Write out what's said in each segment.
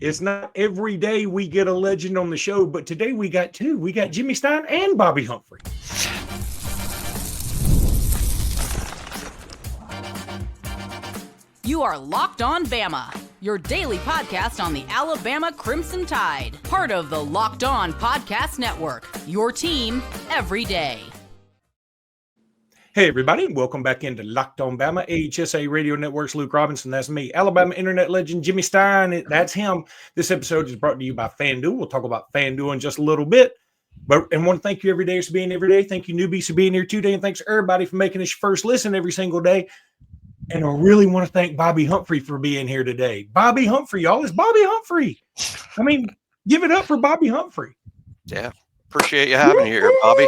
It's not every day we get a legend on the show, but today we got two. We got Jimmy Stein and Bobby Humphrey. You are Locked On Bama, your daily podcast on the Alabama Crimson Tide. Part of the Locked On Podcast Network, your team every day. Hey, everybody. Welcome back into Locked On Bama, AHSA Radio Network's Luke Robinson. That's me. Alabama internet legend Jimmy Stein. That's him. This episode is brought to you by FanDuel. We'll talk about FanDuel in just a little bit. And want to thank you every day for being every day. Thank you, newbies, for being here today. And thanks, everybody, for making this your first listen every single day. And I really want to thank Bobby Humphrey for being here today. Bobby Humphrey, y'all. It's Bobby Humphrey. I mean, give it up for Bobby Humphrey. Yeah. Appreciate you having me here, Bobby.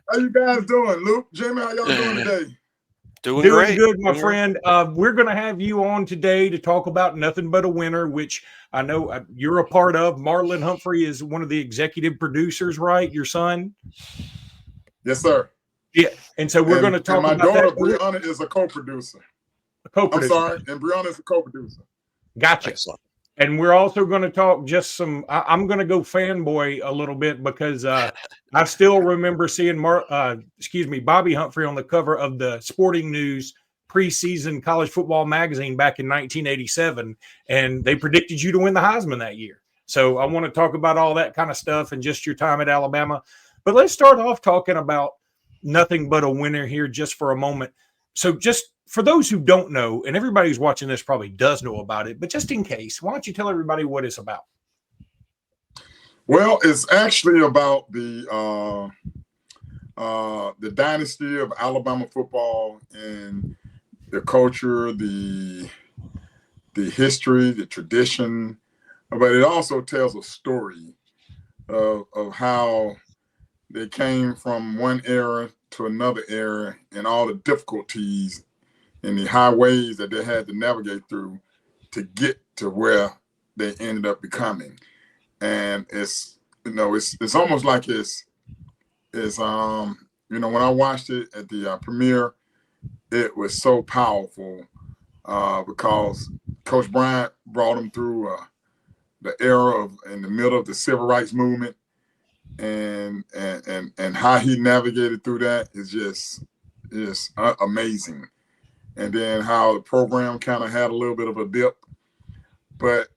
How you guys doing, Luke? Jimmy, how y'all doing today? Doing great. Good, my doing friend. We're going to have you on today to talk about Nothing But a Winner, which I know you're a part of. Marlon Humphrey is one of the executive producers, right? Your son? Yes, sir. Yeah, and so we're going to talk about that. My daughter, Breona, is a co-producer. I'm sorry, and Breona is a co-producer. Gotcha. Excellent. And we're also going to talk just some I'm going to go fanboy a little bit because I still remember seeing Bobby Humphrey on the cover of the Sporting News preseason college football magazine back in 1987, and they predicted you to win the Heisman that year. So I want to talk about all that kind of stuff and just your time at Alabama. But let's start off talking about Nothing But a Winner here just for a moment. So just for those who don't know, and everybody who's watching this probably does know about it, but just in case, why don't you tell everybody what it's about? Well, it's actually about the dynasty of Alabama football and the culture, the history, the tradition, but it also tells a story of how they came from one era to another era and all the difficulties and the highways that they had to navigate through to get to where they ended up becoming. And it's almost like it's when I watched it at the premiere, it was so powerful because Coach Bryant brought them through the era in the middle of the civil rights movement. And how he navigated through that is just amazing. And then how the program kind of had a little bit of a dip, but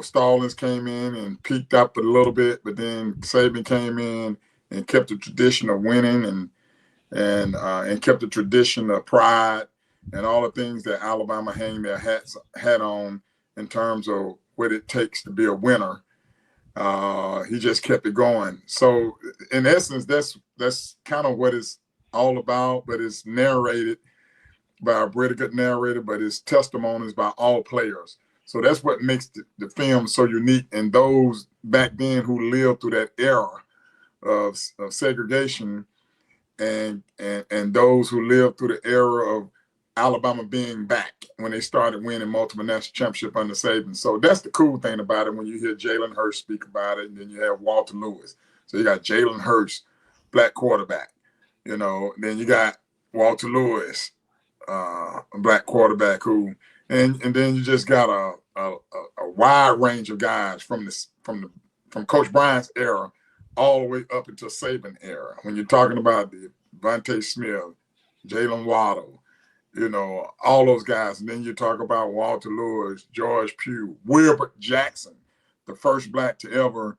Stallings came in and peaked up a little bit, but then Saban came in and kept the tradition of winning and kept the tradition of pride and all the things that Alabama hang their hat on in terms of what it takes to be a winner. He just kept it going. So in essence, that's kind of what it's all about, but it's narrated by a pretty good narrator, but it's testimonies by all players. So that's what makes the film so unique. And those back then who lived through that era of segregation and those who lived through the era of Alabama being back when they started winning multiple national championship under Saban. So that's the cool thing about it when you hear Jalen Hurts speak about it, and then you have Walter Lewis. So you got Jalen Hurts, black quarterback, then you got Walter Lewis, a black quarterback and then you just got a wide range of guys from Coach Bryant's era all the way up into Saban era. When you're talking about the Vontae Smith, Jalen Waddle, all those guys. And then you talk about Walter Lewis, George Pugh, Wilbert Jackson, the first black to ever,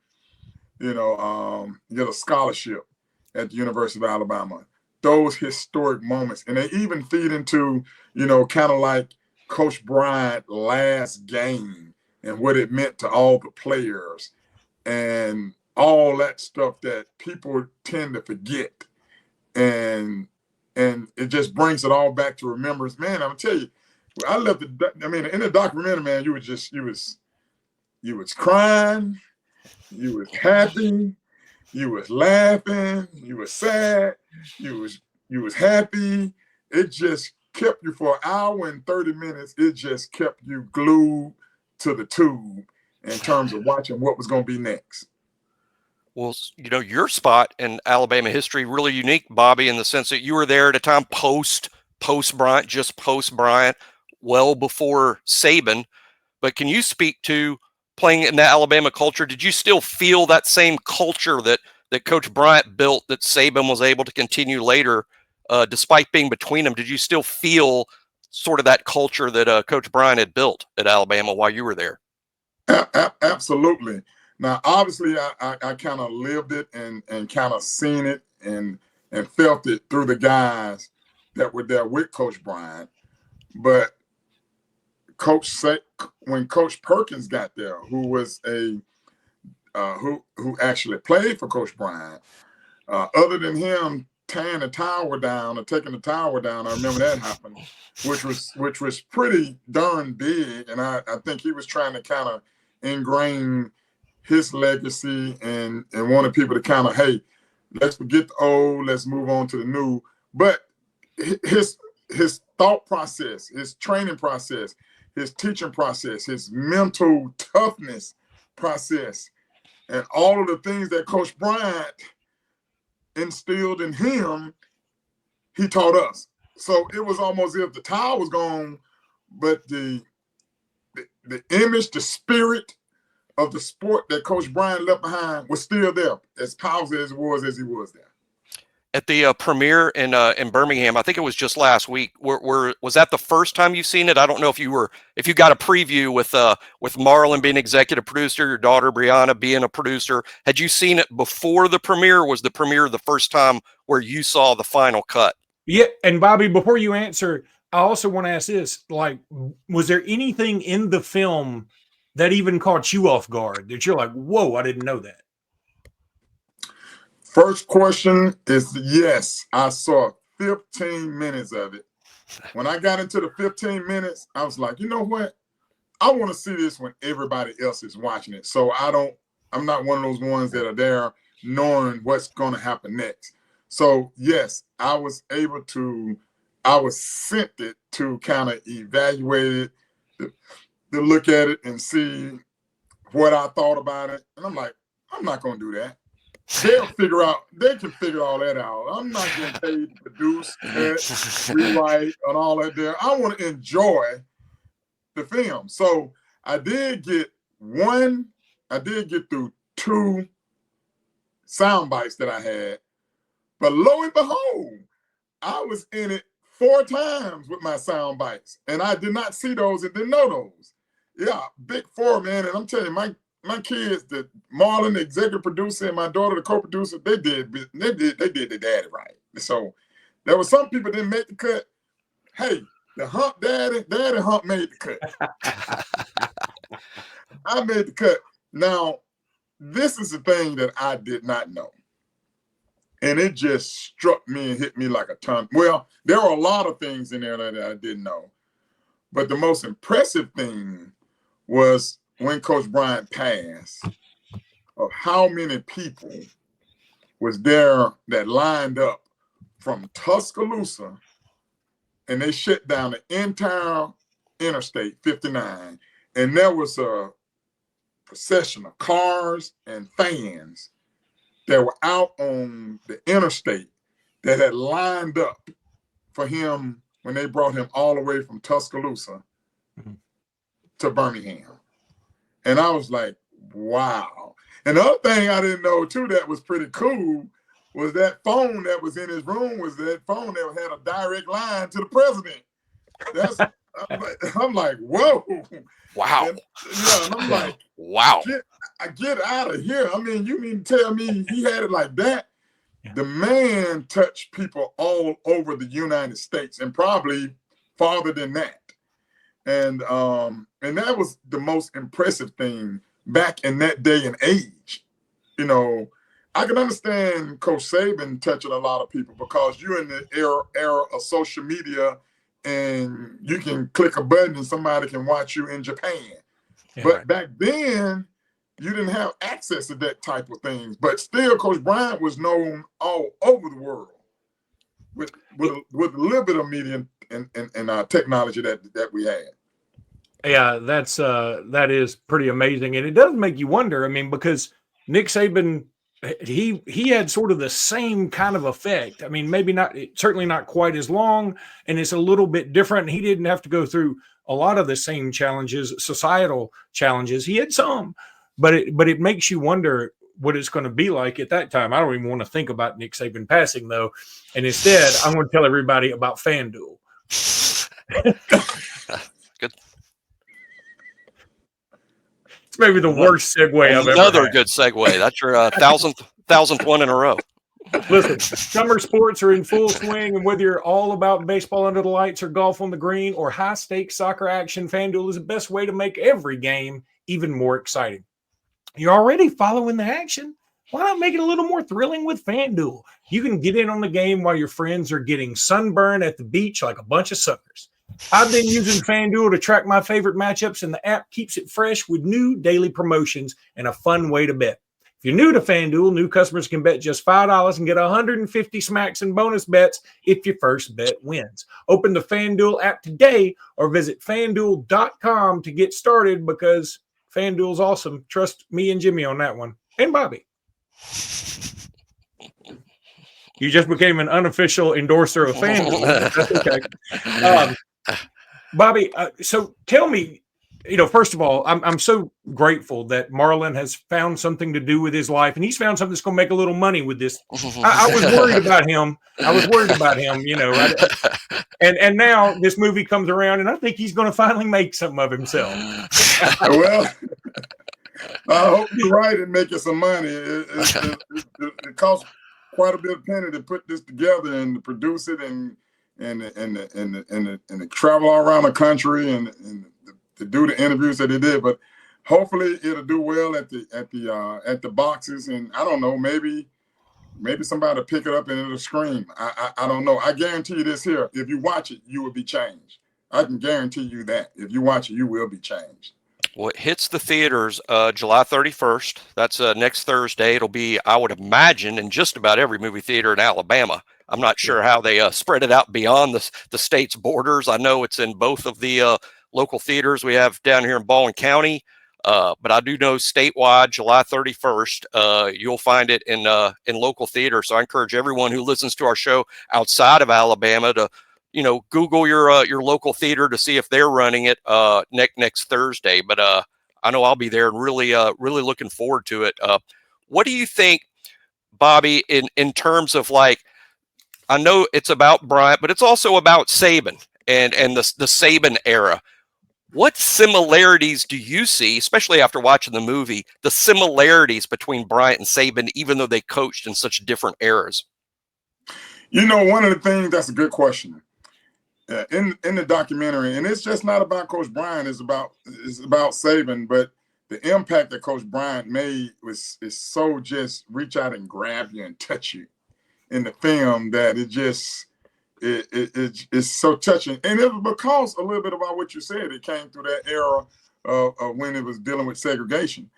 get a scholarship at the University of Alabama. Those historic moments. And they even feed into, kind of like Coach Bryant's last game and what it meant to all the players and all that stuff that people tend to forget. And it just brings it all back to remembrance. Man, I'm gonna tell you, in the documentary, man, you was crying, you was happy, you was laughing, you was sad, you was happy. It just kept you for an hour and 30 minutes. It just kept you glued to the tube in terms of watching what was going to be next. Well, your spot in Alabama history really unique, Bobby, in the sense that you were there at a time post Bryant, well before Saban. but can you speak to playing in the Alabama culture? Did you still feel that same culture that Coach Bryant built that Saban was able to continue later, despite being between them? Did you still feel sort of that culture that Coach Bryant had built at Alabama while you were there? Absolutely. Now, obviously, I kind of lived it and kind of seen it and felt it through the guys that were there with Coach Bryant. But when Coach Perkins got there, who was who actually played for Coach Bryant, other than him tearing the tower down or taking the tower down, I remember that happened, which was pretty darn big. And I think he was trying to kind of ingrain his legacy and wanted people to kind of, hey, let's forget the old, let's move on to the new. But his thought process, his training process, his teaching process, his mental toughness process, and all of the things that Coach Bryant instilled in him, he taught us. So it was almost as if the towel was gone, but the image, the spirit of the sport that Coach Bryant left behind was still there, as powerful as he was there. At the premiere in Birmingham, I think it was just last week. Was that the first time you've seen it? I don't know if you got a preview with Marlon being executive producer, your daughter Breona being a producer. Had you seen it before the premiere? Or was the premiere the first time where you saw the final cut? Yeah, and Bobby, before you answer, I also want to ask this: like, was there anything in the film that even caught you off guard that you're like, "Whoa, I didn't know that"? First question is yes, I saw 15 minutes of it. When I got into the 15 minutes, I was like, you know what? I want to see this when everybody else is watching it. So I'm not one of those ones that are there knowing what's going to happen next. So yes, I was sent it to kind of evaluate it, to look at it and see what I thought about it. And I'm like, I'm not going to do that. They can figure all that out. I'm not getting paid to produce, cut, rewrite, and all that there. I want to enjoy the film. So I did get through 2 sound bites that I had, but lo and behold, I was in it 4 times with my sound bites, and I did not see those and didn't know those. Yeah, big 4, man. And I'm telling you, my kids, the Marlon, the executive producer, and my daughter, the co-producer, they did their daddy right. So there were some people that didn't make the cut. Hey, the Hump daddy Hump made the cut. I made the cut. Now, this is the thing that I did not know. And it just struck me and hit me like a ton. Well, there were a lot of things in there that I didn't know. But the most impressive thing was when Coach Bryant passed, of how many people was there that lined up from Tuscaloosa, and they shut down the entire Interstate 59. And there was a procession of cars and fans that were out on the interstate that had lined up for him when they brought him all the way from Tuscaloosa to Birmingham. And I was like, wow. And the other thing I didn't know, too, that was pretty cool was that phone that was in his room was that phone that had a direct line to the president. I'm like, whoa. Wow. And I'm like, wow. Get out of here. I mean, you mean to tell me he had it like that? Yeah. The man touched people all over the United States and probably farther than that. And that was the most impressive thing back in that day and age. You know, I can understand Coach Saban touching a lot of people because you're in the era of social media and you can click a button and somebody can watch you in Japan. Yeah, but right. Back then, you didn't have access to that type of things. But still, Coach Bryant was known all over the world with a little bit of media and technology that we had. Yeah, that is pretty amazing, and it does make you wonder. I mean, because Nick Saban, he had sort of the same kind of effect. I mean, maybe not, certainly not quite as long, and it's a little bit different. He didn't have to go through a lot of the same challenges, societal challenges. He had some, but it makes you wonder what it's going to be like at that time. I don't even want to think about Nick Saban passing, though. And instead, I'm going to tell everybody about FanDuel. Good. It's maybe the worst segue I've ever had. Another good segue. That's your thousandth one in a row. Listen, summer sports are in full swing, and whether you're all about baseball under the lights or golf on the green or high-stakes soccer action, FanDuel is the best way to make every game even more exciting. You're already following the action. Why not make it a little more thrilling with FanDuel? You can get in on the game while your friends are getting sunburned at the beach like a bunch of suckers. I've been using FanDuel to track my favorite matchups, and the app keeps it fresh with new daily promotions and a fun way to bet. If you're new to FanDuel, new customers can bet just $5 and get 150 smacks in bonus bets if your first bet wins. Open the FanDuel app today or visit FanDuel.com to get started because FanDuel's awesome. Trust me and Jimmy on that one. And Bobby. You just became an unofficial endorser of FanDuel. That's okay. Bobby, so tell me, first of all, I'm so grateful that Marlon has found something to do with his life, and he's found something that's going to make a little money with this. I was worried about him. And now this movie comes around, and I think he's going to finally make something of himself. Well, I hope you're right in making some money. It costs quite a bit of penny to put this together and to produce it and to travel all around the country and to do the interviews that he did. But hopefully it'll do well at the boxes. And I don't know, maybe somebody will pick it up and it'll scream. I don't know. I guarantee you this here: if you watch it, you will be changed. I can guarantee you that. If you watch it, you will be changed. Well, it hits the theaters July 31st. That's next Thursday. It'll be, I would imagine, in just about every movie theater in Alabama. I'm not sure how they spread it out beyond the state's borders. I know it's in both of the local theaters we have down here in Baldwin County, but I do know statewide, July 31st, you'll find it in local theaters. So I encourage everyone who listens to our show outside of Alabama to Google your local theater to see if they're running it next Thursday. But I know I'll be there and really looking forward to it. What do you think, Bobby, in terms of, like, I know it's about Bryant, but it's also about Saban and the Saban era. What similarities do you see, especially after watching the movie, the similarities between Bryant and Saban, even though they coached in such different eras? One of the things, that's a good question. In the documentary, and it's just not about Coach Bryant, it's about Saban, but the impact that Coach Bryant made is so just reach out and grab you and touch you in the film that it's so touching. And it was because a little bit about what you said. It came through that era of when it was dealing with segregation.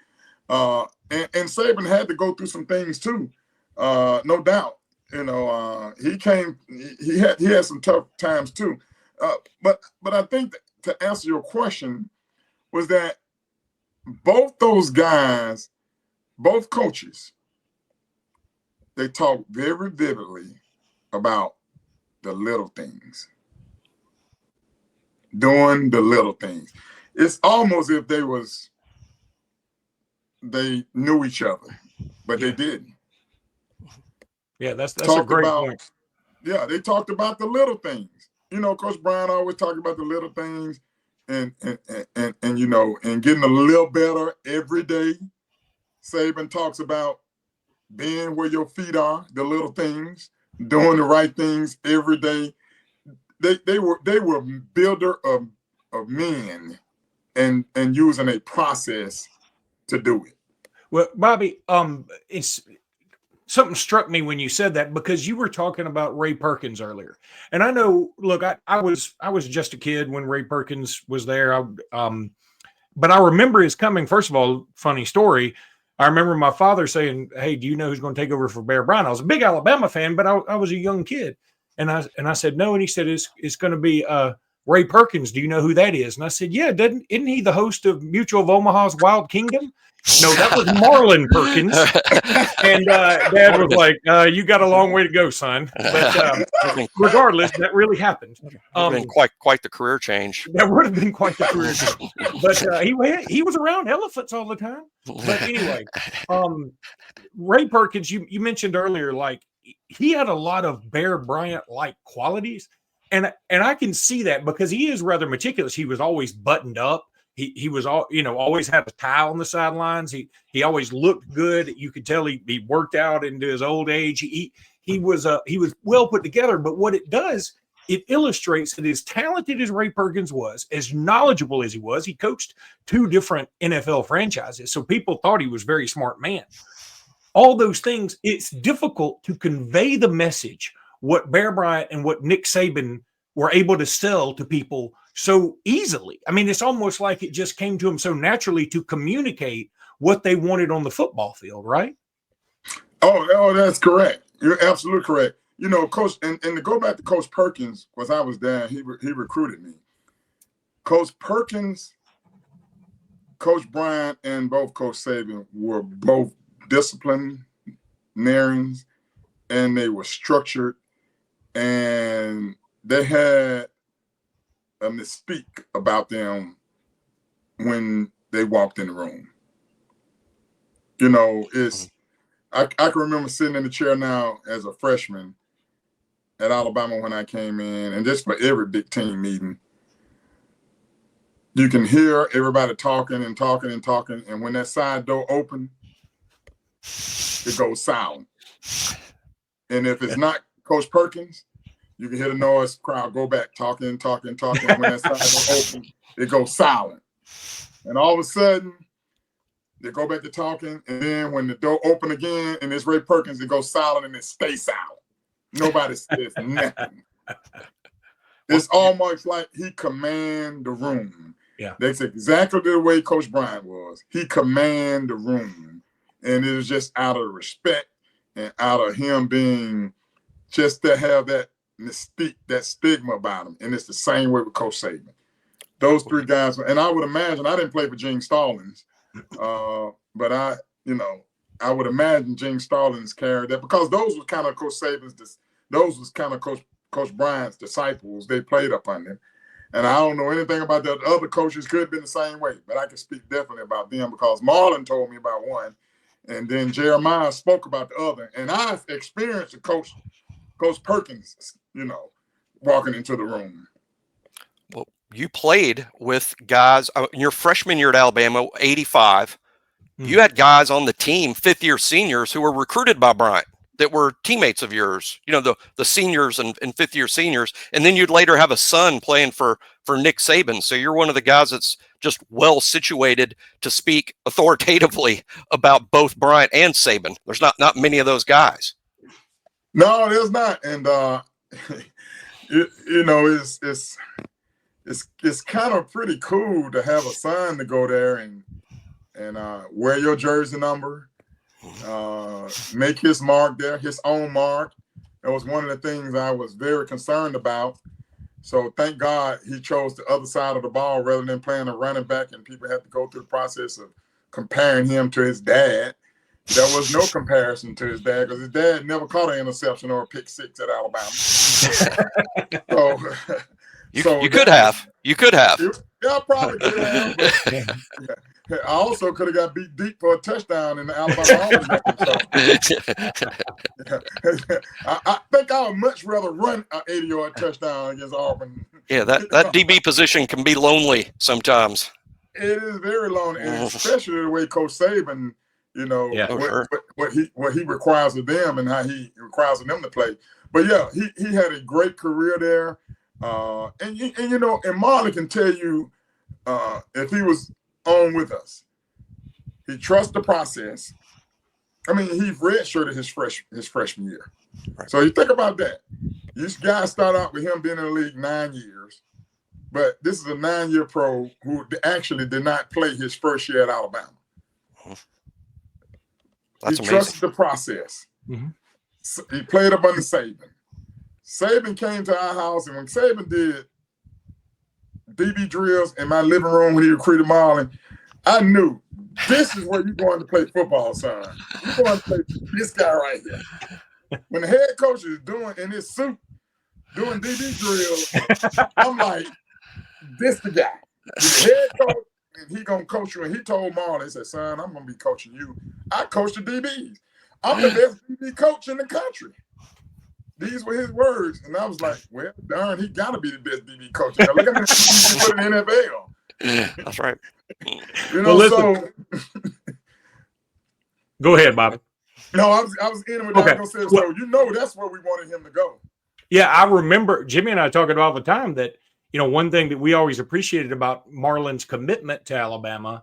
And Saban had to go through some things too, no doubt. He had some tough times too. But I think to answer your question was that both those guys, both coaches, they talk very vividly about the little things, doing the little things. It's almost if they knew each other, but they didn't. Yeah, that's a great point. Yeah, they talked about the little things. Coach Bryant always talked about the little things and getting a little better every day. Saban talks about being where your feet are, the little things, doing the right things every day. They were builder of men and using a process to do it. Well, Bobby, it's something struck me when you said that, because you were talking about Ray Perkins earlier. And I know, look, I was just a kid when Ray Perkins was there. But I remember his coming. First of all, funny story. I remember my father saying, "Hey, do you know who's going to take over for Bear Bryant?" I was a big Alabama fan, but I was a young kid. And I said, "No." And he said, it's going to be Ray Perkins, do you know who that is? And I said, yeah, isn't he the host of Mutual of Omaha's Wild Kingdom? No, that was Marlon Perkins. And Dad was like, you got a long way to go, son. But regardless, that really happened. Been quite the career change. That would have been quite the career change. But he was around elephants all the time. But anyway, Ray Perkins, you mentioned earlier, like he had a lot of Bear Bryant-like qualities. And I can see that because he is rather meticulous. He was always buttoned up. He was always had a tie on the sidelines. He always looked good. You could tell he worked out into his old age. He was well put together. But what it does, it illustrates that as talented as Ray Perkins was, as knowledgeable as he coached 2 different NFL franchises. So people thought he was a very smart man. All those things, it's difficult to convey the message, what Bear Bryant and what Nick Saban were able to sell to people so easily. I mean, it's almost like it just came to them so naturally to communicate what they wanted on the football field, right? Oh, that's correct. You're absolutely correct. You know, Coach, and to go back to Coach Perkins, because I was there, he recruited me. Coach Perkins, Coach Bryant, and both Coach Saban were both disciplinarians, and they were structured, and they had a mystique about them when they walked in the room. You know, I can remember sitting in the chair now as a freshman at Alabama when I came in, and just for every big team meeting, you can hear everybody talking and talking and talking, and when that side door opened, it goes silent. And if it's not Coach Perkins, you can hear the noise, crowd go back, talking. When that side door open, it goes silent. And all of a sudden, they go back to talking, and then when the door open again, and it's Ray Perkins, it goes silent and it stays silent. Nobody says nothing. It's almost like he command the room. Yeah, that's exactly the way Coach Bryant was. He command the room, and it was just out of respect and out of him being just to have that mystique, that stigma about him. And it's the same way with Coach Saban. Those 3 guys, and I would imagine, I didn't play for Gene Stallings, but I would imagine Gene Stallings carried that, because those were kind of Coach Saban's, those was kind of Coach Bryant's disciples. They played up under him. And I don't know anything about the other coaches, could have been the same way, but I can speak definitely about them because Marlon told me about one, and then Jeremiah spoke about the other. And I've experienced Coach Perkins, walking into the room. Well, you played with guys in your freshman year at Alabama, 85. You had guys on the team, 5th-year seniors, who were recruited by Bryant that were teammates of yours, the seniors and 5th-year seniors. And then you'd later have a son playing for Nick Saban. So you're one of the guys that's just well situated to speak authoritatively about both Bryant and Saban. There's not many of those guys. No, there's not. And, it's kind of pretty cool to have a son to go there and wear your jersey number, make his mark there, his own mark. That was one of the things I was very concerned about. So thank God he chose the other side of the ball rather than playing a running back, and people had to go through the process of comparing him to his dad. There was no comparison to his dad because his dad never caught an interception or a pick 6 at Alabama. You could have. Yeah, I probably could have. But, I also could have got beat deep for a touchdown in the Alabama Auburn. I think I would much rather run an 80-yard touchdown against Auburn. Yeah, that DB position can be lonely sometimes. It is very lonely, and especially the way Coach Saban, what he requires of them and how he requires of them to play. But yeah, he had a great career there, and Marlon can tell you if he was on with us, he trusts the process. I mean, he redshirted his freshman year. Right. So you think about that. These guys start out with him being in the league 9 years, but this is a 9-year pro who actually did not play his first year at Alabama. He trusted the process. Mm-hmm. So he played up under Saban. Saban came to our house, and when Saban did DB drills in my living room when he recruited Marlon, I knew this is where you're going to play football, son. You're going to play this guy right here. When the head coach is doing in his suit, doing DB drills, I'm like, this the guy. The head coach, and he gonna coach you. And he told Marlon, he said, son, I'm gonna be coaching you. I coach the DBs. I'm the best DB coach in the country. These were his words. And I was like, well, darn, he gotta be the best DB coach. Now, look at the DB he put in the NFL. That's right. You know, well, go ahead, Bobby. No, I was in with that. Okay. So you know that's where we wanted him to go. Yeah, I remember Jimmy and I talking all the time that, you know, one thing that we always appreciated about Marlon's commitment to Alabama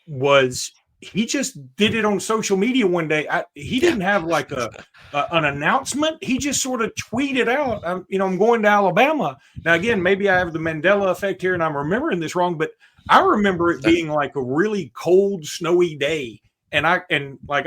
was he just did it on social media one day. He didn't have like an announcement. He just sort of tweeted out, I'm going to Alabama. Now, again, maybe I have the Mandela effect here and I'm remembering this wrong, but I remember it being like a really cold, snowy day. And I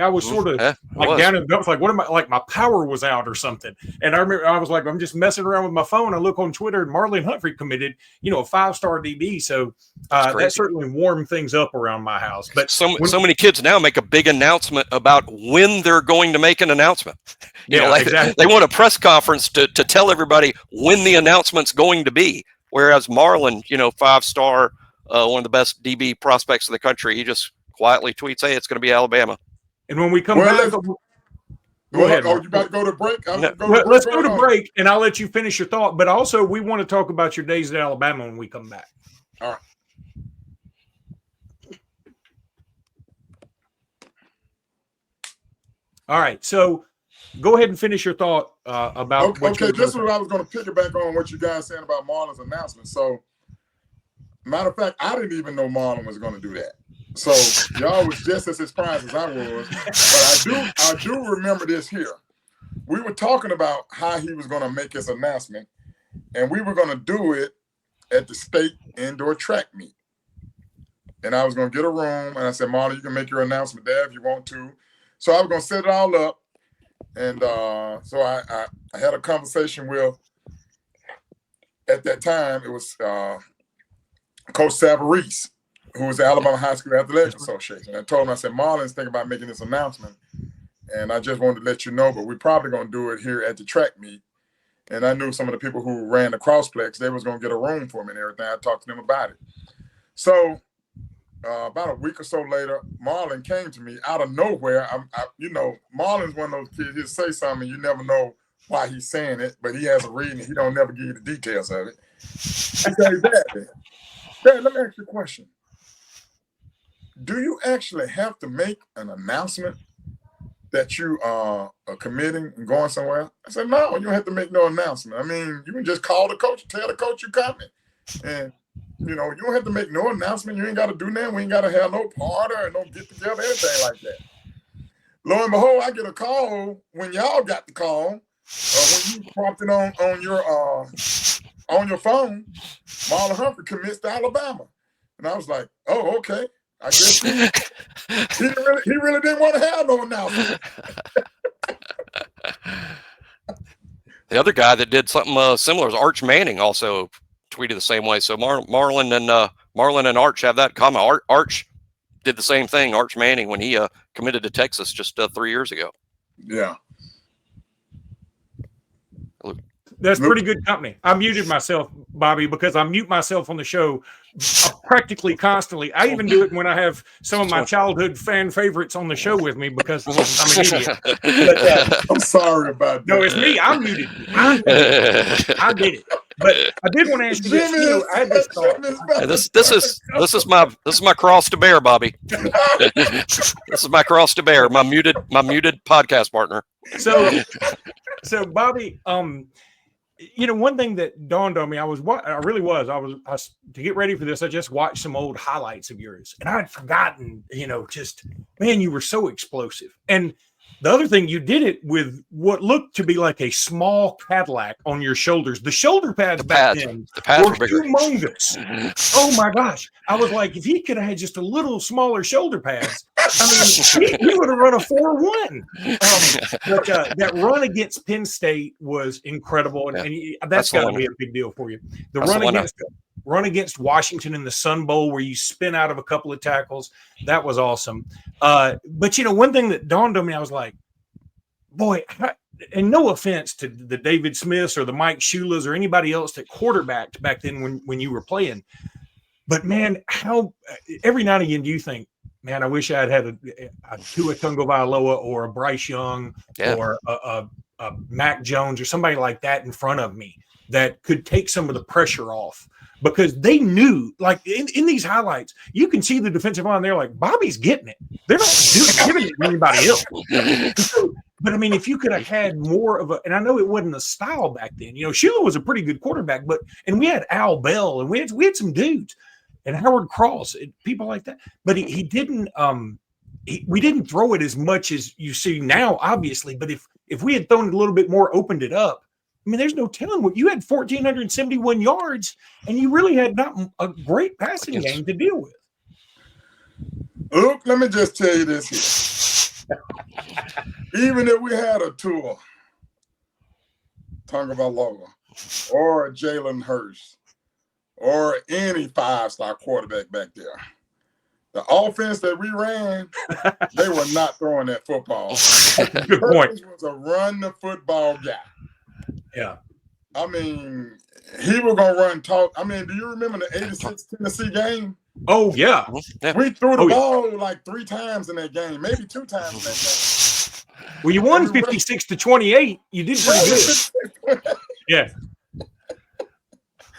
was sort of down in the dumps, like, what am I, like my power was out or something. And I remember I was like, I'm just messing around with my phone. I look on Twitter and Marlon Humphrey committed, a 5-star DB. So that certainly warmed things up around my house. But so many kids now make a big announcement about when they're going to make an announcement. Exactly. They want a press conference to tell everybody when the announcement's going to be. Whereas Marlon, 5-star, one of the best DB prospects in the country, he just quietly tweets, hey, it's going to be Alabama. And when we come back, go ahead. Oh, you about to go to break? Let's go to break, and I'll let you finish your thought. But also, we want to talk about your days at Alabama when we come back. All right. All right. So go ahead and finish your thought about Okay, this is what I was going to piggyback on what you guys saying about Marlon's announcement. So, matter of fact, I didn't even know Marlon was going to do that. So y'all was just as surprised as I was. But I do remember this here. We were talking about how he was going to make his announcement, and we were going to do it at the state indoor track meet. And I was going to get a room, and I said, Marlon, you can make your announcement there if you want to. So I was going to set it all up. And so I had a conversation with, at that time, it was Coach Savarese, who was the Alabama High School Athletic Association. I told him, I said, Marlon's thinking about making this announcement, and I just wanted to let you know, but we're probably going to do it here at the track meet. And I knew some of the people who ran the crossplex, they was going to get a room for me and everything. I talked to them about it. So about a week or so later, Marlon came to me out of nowhere. Marlon's one of those kids, he'll say something, you never know why he's saying it, but he has a reason. He don't never give you the details of it. He said, Dad, let me ask you a question. Do you actually have to make an announcement that you are committing and going somewhere? I said, no, you don't have to make no announcement. I mean, you can just call the coach, tell the coach you're coming. And, you don't have to make no announcement. You ain't got to do that. We ain't got to have no party or no get together, anything like that. Lo and behold, I get a call when y'all got the call, when you prompted on your phone, Marlon Humphrey commits to Alabama. And I was like, oh, okay. I guess he really didn't want to have no announcement. The other guy that did something similar is Arch Manning, also tweeted the same way. So Marlon and Arch have that common. Arch did the same thing, Arch Manning, when he committed to Texas just 3 years ago. Yeah. That's pretty good company. I muted myself, Bobby, because I mute myself on the show practically constantly. I even do it when I have some of my childhood fan favorites on the show with me because I'm an idiot. But, I'm sorry about that. No, it's me. I'm muted. I did it. But I did want to ask you this. I had this thought. This is my cross to bear, Bobby. This is my cross to bear. My muted podcast partner. So Bobby, one thing that dawned on me, to get ready for this, I just watched some old highlights of yours, and I had forgotten, you were so explosive. And the other thing, you did it with what looked to be like a small Cadillac on your shoulders. The shoulder pads back then were humongous. Oh my gosh. I was like, if he could have had just a little smaller shoulder pads, he would have run a 4.1. But that run against Penn State was incredible. And that's got to be a big deal for you. The run against run against Washington in the Sun Bowl where you spin out of a couple of tackles. That was awesome. But, you know, one thing that dawned on me, I was like, boy, and no offense to the David Smiths or the Mike Shulas or anybody else that quarterbacked back then when you were playing. But, man, how every now and again do you think, man, I wish I had a Tua Tagovailoa or a Bryce Young or a Mac Jones or somebody like that in front of me that could take some of the pressure off, because they knew, like in these highlights, you can see the defensive line. They're like, Bobby's getting it. They're not giving it to anybody else. But I mean, if you could have had more of and I know it wasn't a style back then. You know, Shula was a pretty good quarterback, and we had Al Bell and we had some dudes and Howard Cross and people like that. But he didn't. We didn't throw it as much as you see now, obviously. But if we had thrown it a little bit more, opened it up, I mean, there's no telling what you had 1,471 yards, and you really had not a great passing game to deal with. Look, let me just tell you this here. Even if we had a Tua Tagovailoa or a Jalen Hurts or any 5-star quarterback back there, the offense that we ran, they were not throwing that football. Good point. He was a run the football guy. Yeah. I mean, he was going to run talk. I mean, do you remember the 86 Tennessee game? Oh, yeah. We threw the ball like 3 times in that game, maybe 2 times in that game. Well, you won 56-28. You did pretty good. Yeah.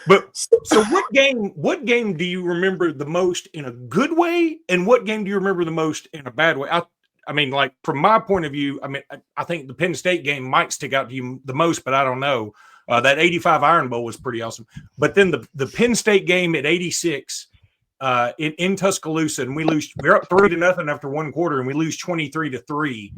But so what game do you remember the most in a good way, and what game do you remember the most in a bad way? I mean, like, from my point of view, I mean, I think the Penn State game might stick out to you the most, but I don't know. That 85 Iron Bowl was pretty awesome. But then the Penn State game at 86 in Tuscaloosa, and we're up 3-0 after one quarter, and we lose 23-3.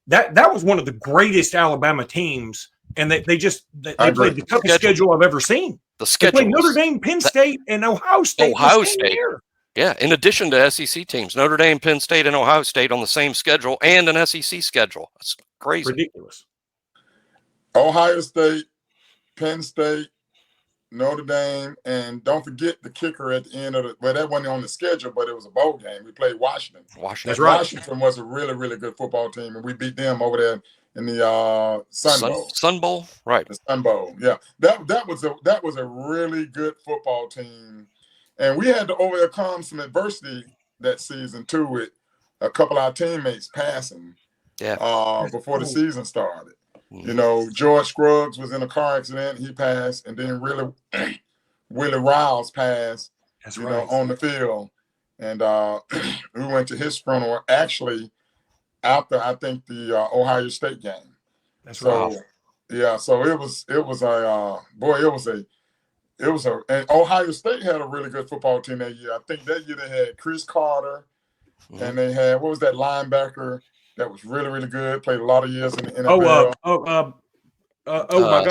That was one of the greatest Alabama teams, and they played the toughest schedule I've ever seen. The schedule. They played Notre Dame, Penn State, and Ohio State. Yeah, in addition to SEC teams, Notre Dame, Penn State, and Ohio State on the same schedule and an SEC schedule. That's crazy. Ridiculous. Ohio State, Penn State, Notre Dame, and don't forget the kicker at the end of that wasn't on the schedule, but it was a bowl game. We played Washington. That's right. Washington was a really, really good football team, and we beat them over there in the Sun Bowl. Sun Bowl, right? The Sun Bowl, yeah. That was a really good football team. And we had to overcome some adversity that season too, with a couple of our teammates passing before the season started. You know, George Scruggs was in a car accident. He passed, and then Willie Riles passed. That's right. On the field, and we went to his funeral actually after I think the Ohio State game. That's right. Yeah, so it was and Ohio State had a really good football team that year. I think that year they had Chris Carter, and they had, what was that linebacker that was really, really good, played a lot of years in the NFL. My God.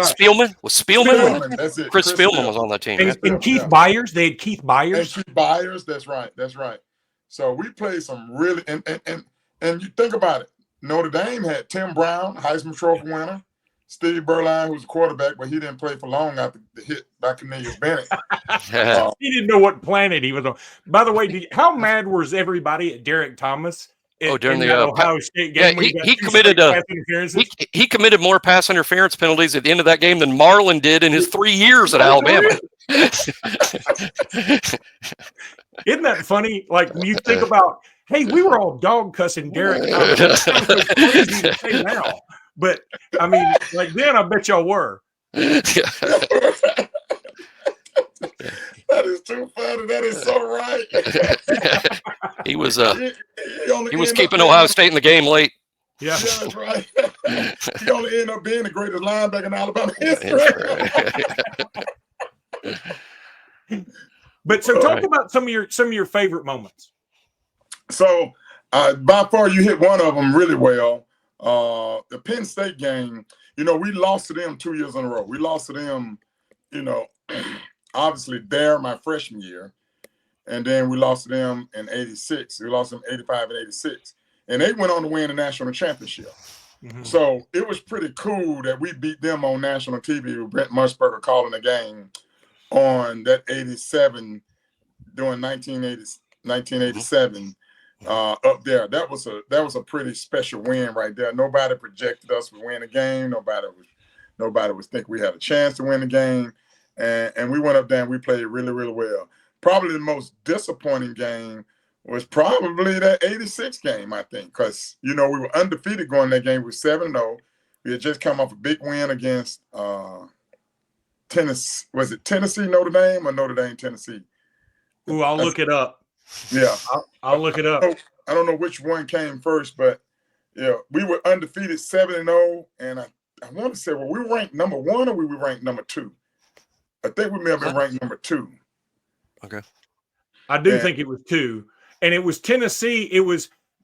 Spielman? Was Spielman? That's it. Chris Spielman was on that team. And Keith Byers. They had Keith Byers. And Keith Byers, that's right. So we played some really, and you think about it, Notre Dame had Tim Brown, Heisman Trophy winner, Steve Berline, who's a quarterback, but he didn't play for long after the hit by Cornelius Bennett. He didn't know what planet he was on. By the way, how mad was everybody at Derek Thomas? During the Ohio State game, he committed more pass interference penalties at the end of that game than Marlin did in his 3 years at Alabama. Isn't that funny? Like, you think about, hey, we were all dog cussing Derek Thomas. That's so crazy to say now. But, I mean, like then I bet y'all were. That is too funny. That is so right. He was keeping Ohio State in the game late. Yeah, that's right. He only ended up being the greatest linebacker in Alabama history. But so talk about some of your favorite moments. So by far you hit one of them really well. The Penn State game, we lost to them 2 years in a row. We lost to them, obviously there my freshman year. And then we lost to them in 86. We lost them 85 and 86. And they went on to win the national championship. Mm-hmm. So it was pretty cool that we beat them on national TV with Brent Musburger calling the game. on that 87 during 1987 up there. That was a pretty special win right there. Nobody projected us to win the game. Nobody was thinking we had a chance to win the game. And we went up there and we played really, really well. Probably the most disappointing game was probably that 86 game, I think, because, we were undefeated going that game. We were 7-0. We had just come off a big win against Tennessee. Was it Tennessee, Notre Dame, or Notre Dame, Tennessee? Ooh, I'll look it up. Yeah. I'll look it up. I don't know which one came first, but, we were undefeated 7-0, and I want to say, well, we were ranked number 1 or we were ranked number 2? I think we may have been ranked number 2. Okay. I do think it was 2. And it was Tennessee.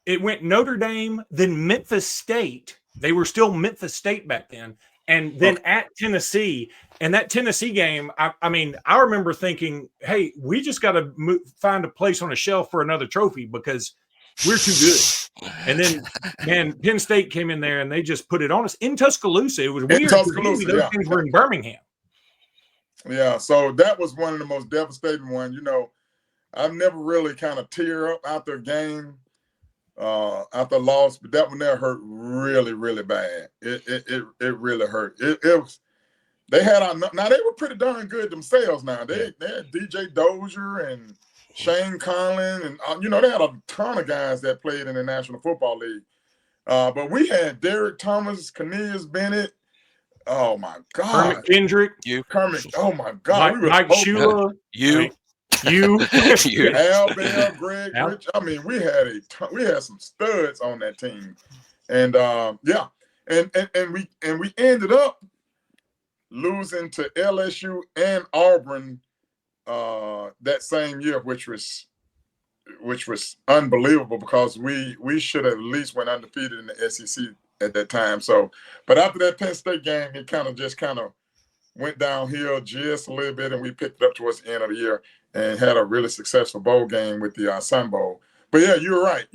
It went Notre Dame, then Memphis State. They were still Memphis State back then. And then at Tennessee. And that Tennessee game, I remember thinking, hey, we just got to find a place on a shelf for another trophy because we're too good. And then, man, Penn State came in there and they just put it on us in Tuscaloosa. It was weird. Those games were in Birmingham. Yeah, so that was one of the most devastating ones. I've never really kind of tear up after a game, after a loss, but that one there hurt really, really bad. It really hurt. It was. They had now they were pretty darn good themselves. Now they had DJ Dozier and Shane Conlon, and they had a ton of guys that played in the National Football League. But we had Derek Thomas, Cornelius Bennett. Oh my God! Kermit Kendrick, Kermit. Oh my God! Mike Shula, you, Al Bell, Greg Rich. We had we had some studs on that team, and we ended up losing to LSU and Auburn that same year, which was unbelievable because we should have at least went undefeated in the SEC at that time. So, but after that Penn State game, it kind of went downhill just a little bit, and we picked it up towards the end of the year and had a really successful bowl game with the Sun Bowl. But yeah, you're right.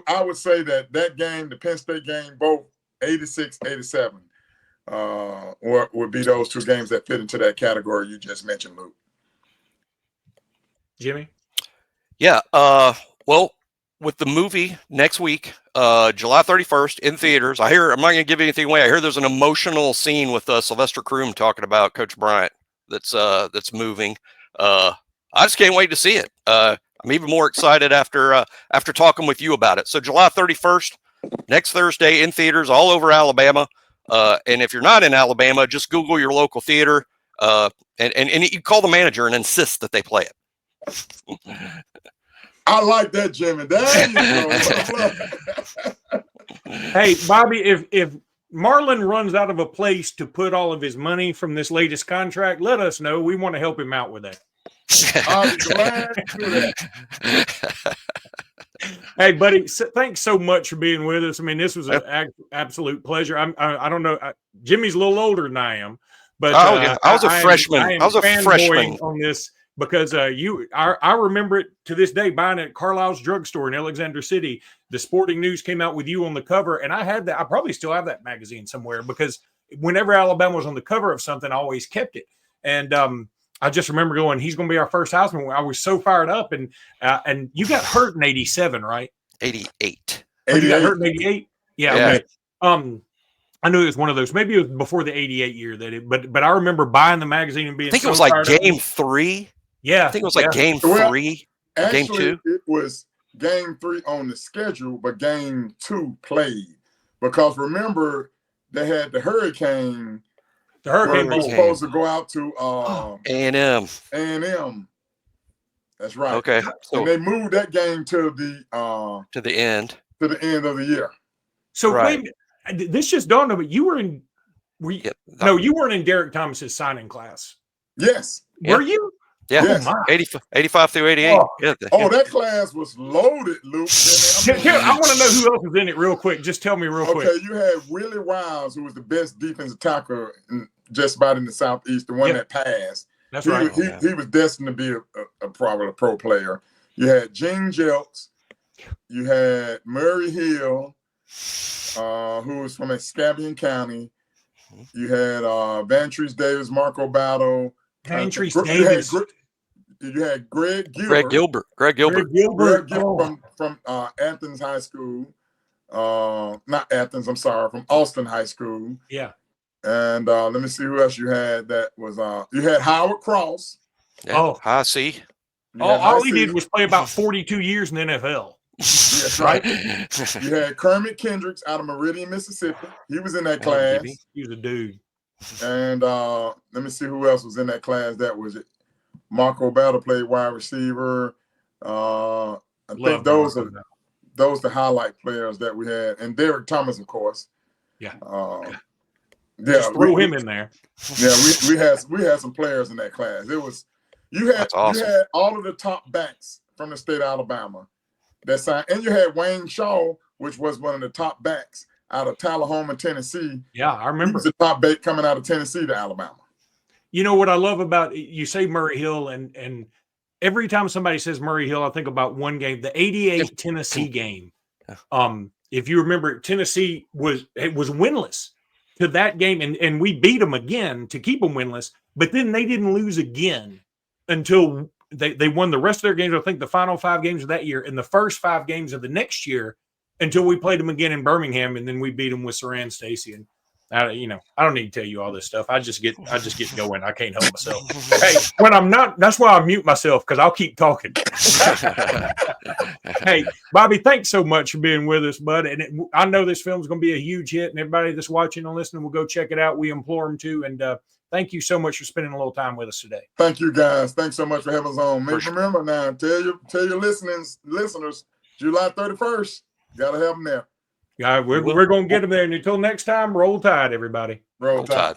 I would say that game, the Penn State game, both 86, 87, would be those two games that fit into that category you just mentioned, Luke. Jimmy? Yeah. Well, with the movie next week, July 31st in theaters, I'm not going to give anything away. I hear there's an emotional scene with Sylvester Croom talking about Coach Bryant that's moving. I just can't wait to see it. I'm even more excited after talking with you about it. So July 31st, next Thursday in theaters all over Alabama. And if you're not in Alabama, just Google your local theater and you call the manager and insist that they play it. I like that, Jimmy. There you go. Hey, Bobby, if Marlon runs out of a place to put all of his money from this latest contract, let us know. We want to help him out with that. I'm glad to do that. Hey, buddy, thanks so much for being with us. This was an absolute pleasure. I don't know. Jimmy's a little older than I am, but I was a freshman. I was a freshman on this because I remember it to this day buying it at Carlisle's drugstore in Alexander City. The Sporting News came out with you on the cover, and I had that. I probably still have that magazine somewhere because whenever Alabama was on the cover of something, I always kept it. And I just remember going, he's going to be our first Heisman. I was so fired up. And you got hurt in 87, right? 88. Oh, you got hurt in 88? Yeah. Okay. I knew it was one of those. Maybe it was before the 88 year but I remember buying the magazine and being I think it was like game 3. Yeah. I think it was like game 3. Actually, game 2. It was game 3 on the schedule, but game 2 played. Because remember, they had the Hurricane. The Hurricane was supposed to go out to A&M. A&M. That's right. Okay. So, and they moved that game to the end. To the end of the year. So wait, this just dawned on me. You were in you weren't in Derek Thomas's signing class. Yes. Were you? Yeah. Yes. 85 through 88. That class was loaded, Luke. I want to know who else was in it real quick. Just tell me real quick. Okay, you had Willie Wiles, who was the best defensive tackle just about in the Southeast, the one that passed. That's right. He was destined to be probably a pro player. You had Gene Jelks. You had Murray Hill, who was from Escambia County. You had Vantrese Davis, Marco Battle, Patrice You Davis. You had Greg Gilbert. Greg Gilbert. Greg Gilbert from Athens High School. Not Athens, I'm sorry, from Austin High School. Yeah. And let me see who else you had. That was you had Howard Cross. Yeah. I see. All he did was play about 42 years in the NFL. Yes, right. You had Kermit Kendricks out of Meridian, Mississippi. He was in that class. He was a dude. And let me see who else was in that class. That was it. Marco Battle played wide receiver. I think those are the highlight players that we had. And Derek Thomas, of course. Yeah. Just throw him in there. Yeah, we had some players in that class. It was you had all of the top backs from the state of Alabama that signed, and you had Wayne Shaw, which was one of the top backs out of Tullahoma, Tennessee. Yeah, I remember. He was the top back coming out of Tennessee to Alabama. You know what I love about you say Murray Hill, and every time somebody says Murray Hill, I think about one game, the '88 Tennessee game. If you remember, Tennessee was winless to that game, and we beat them again to keep them winless. But then they didn't lose again until they won the rest of their games. I think the final 5 games of that year and the first 5 games of the next year until we played them again in Birmingham, and then we beat them with Saran Stacy. And I don't need to tell you all this stuff. I just get going. I can't help myself. Hey, when I'm not, that's why I mute myself, because I'll keep talking. Hey, Bobby, thanks so much for being with us, bud. And I know this film's going to be a huge hit, and everybody that's watching and listening will go check it out. We implore them to. And thank you so much for spending a little time with us today. Thank you, guys. Thanks so much for having us on. Remember now, tell your listeners, July 31st, got to have them there. Yeah, we're going to get them there. And until next time, roll tide, everybody. Roll tide.